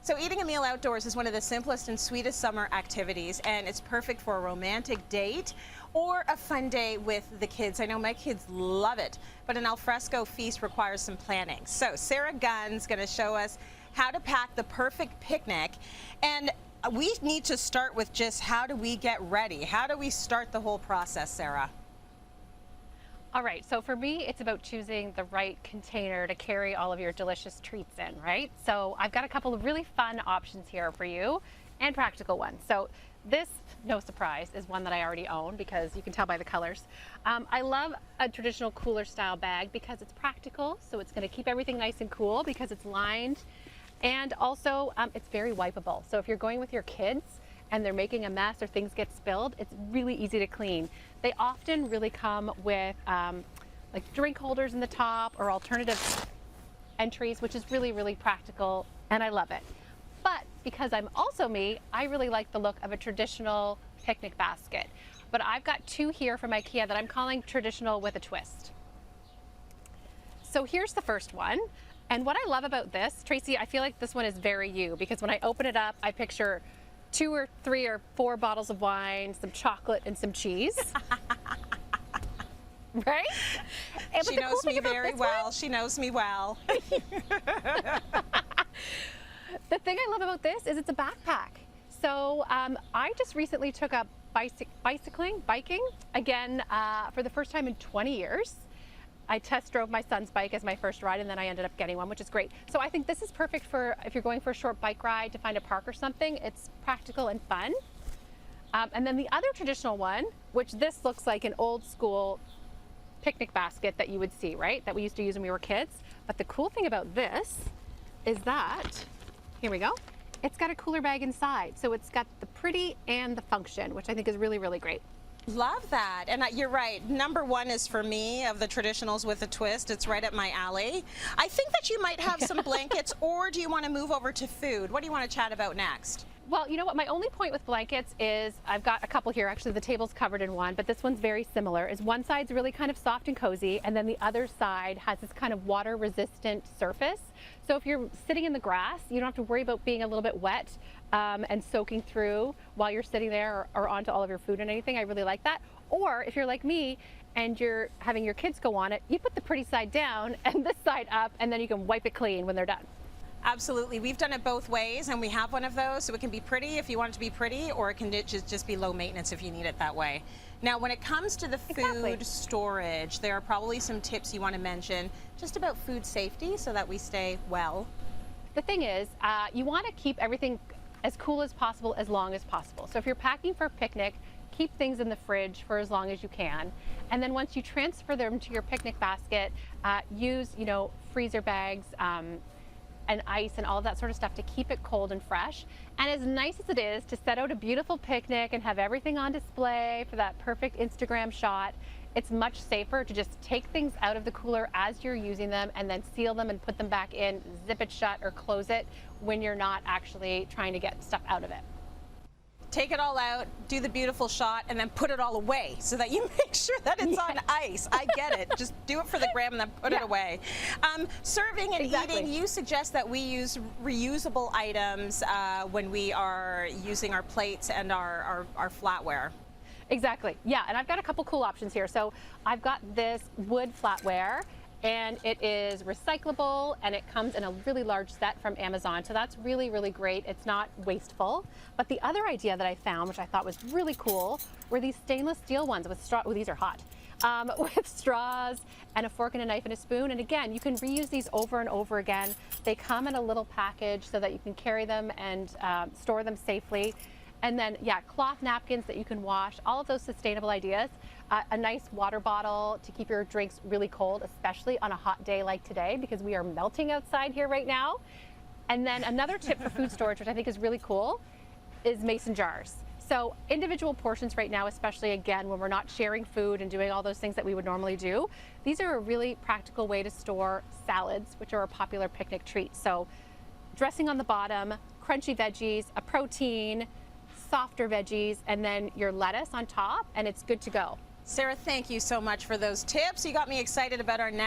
So eating a meal outdoors is one of the simplest and sweetest summer activities, and it's perfect for a romantic date or a fun day with the kids. I know my kids love it, but an alfresco feast requires some planning. So Sarah Gunn's going to show us how to pack the perfect picnic, and we need to start with just how do we get ready? How do we start the whole process, Sarah? All right, so for me, it's about choosing the right container to carry all of your delicious treats in, right? So I've got a couple of really fun options here for you and practical ones. So this, no surprise, is one that I already own because you can tell by the colors. I love a traditional cooler style bag because it's practical, so it's gonna keep everything nice and cool because it's lined, and also it's very wipeable. So if you're going with your kids and they're making a mess or things get spilled, it's really easy to clean. They often really come with like drink holders in the top or alternative entries, which is really, really practical, and I love it. But because I'm also me, I really like the look of a traditional picnic basket. But I've got two here from IKEA that I'm calling traditional with a twist. So here's the first one. And what I love about this, Tracy, I feel like this one is very you, because when I open it up, I picture 2 or 3 or 4 bottles of wine, some chocolate, and some cheese. Right? She knows me very well. She knows me well. The thing I love about this is it's a backpack. So I just recently took up biking, again, for the first time in 20 years. I test drove my son's bike as my first ride, and then I ended up getting one, which is great. So I think this is perfect for if you're going for a short bike ride to find a park or something. It's practical and fun. And then the other traditional one, which this looks like an old school picnic basket that you would see, right? That we used to use when we were kids. But the cool thing about this is that, here we go, it's got a cooler bag inside. So it's got the pretty and the function, which I think is really, really great. Love that. And you're right. Number one is for me of the traditionals with a twist. It's right up my alley. I think that you might have some blankets, or do you want to move over to food? What do you want to chat about next? Well, you know what, my only point with blankets is I've got a couple here. Actually, the table's covered in one, but this one's very similar. Is one side's really kind of soft and cozy, and then the other side has this kind of water resistant surface. So if you're sitting in the grass, you don't have to worry about being a little bit wet and soaking through while you're sitting there, or onto all of your food and anything. I really like that. Or if you're like me and you're having your kids go on it, you put the pretty side down and this side up, and then you can wipe it clean when they're done. Absolutely. We've done it both ways, and we have one of those, so it can be pretty if you want it to be pretty, or it can just be low maintenance if you need it that way. Now, when it comes to the food storage, there are probably some tips you want to mention just about food safety so that we stay well. The thing is, you want to keep everything as cool as possible as long as possible. So if you're packing for a picnic, keep things in the fridge for as long as you can. And then once you transfer them to your picnic basket, use, freezer bags, and ice and all of that sort of stuff to keep it cold and fresh. And as nice as it is to set out a beautiful picnic and have everything on display for that perfect Instagram shot, it's much safer to just take things out of the cooler as you're using them and then seal them and put them back in, zip it shut or close it when you're not actually trying to get stuff out of it. Take it all out, do the beautiful shot, and then put it all away so that you make sure that it's on ice. I get it. Just do it for the gram and then put it away. Serving and eating, you suggest that we use reusable items when we are using our plates and our flatware. Exactly. Yeah, and I've got a couple cool options here. So I've got this wood flatware, and it is recyclable, and it comes in a really large set from Amazon. So that's really, really great. It's not wasteful. But the other idea that I found, which I thought was really cool, were these stainless steel ones with straw. Oh, these are hot. With straws and a fork and a knife and a spoon. And again, you can reuse these over and over again. They come in a little package so that you can carry them and store them safely. And then, yeah, cloth napkins that you can wash, all of those sustainable ideas. A nice water bottle to keep your drinks really cold, especially on a hot day like today, because we are melting outside here right now. And then another tip for food storage, which I think is really cool, is mason jars. So individual portions right now, especially again, when we're not sharing food and doing all those things that we would normally do, these are a really practical way to store salads, which are a popular picnic treat. So dressing on the bottom, crunchy veggies, a protein, softer veggies, and then your lettuce on top, and it's good to go. Sarah, thank you so much for those tips. You got me excited about our next